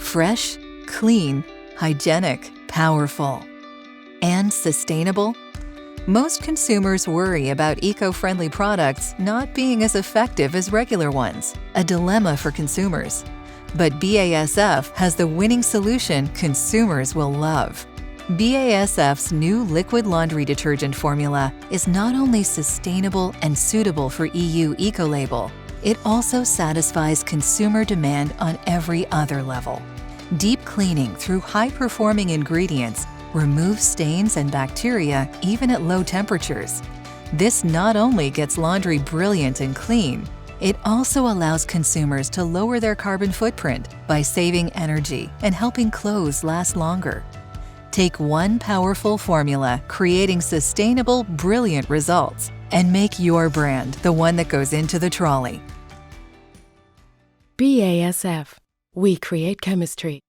Fresh, clean, hygienic, powerful. And sustainable? Most consumers worry about eco-friendly products not being as effective as regular ones, a dilemma for consumers. But BASF has the winning solution consumers will love. BASF's new liquid laundry detergent formula is not only sustainable and suitable for EU-Ecolabel, it also satisfies consumer demand on every other level. Deep cleaning through high-performing ingredients removes stains and bacteria even at low temperatures. This not only gets laundry brilliant and clean, it also allows consumers to lower their carbon footprint by saving energy and helping clothes last longer. Take one powerful formula, creating sustainable, brilliant results, and make your brand the one that goes into the trolley. BASF. We create chemistry.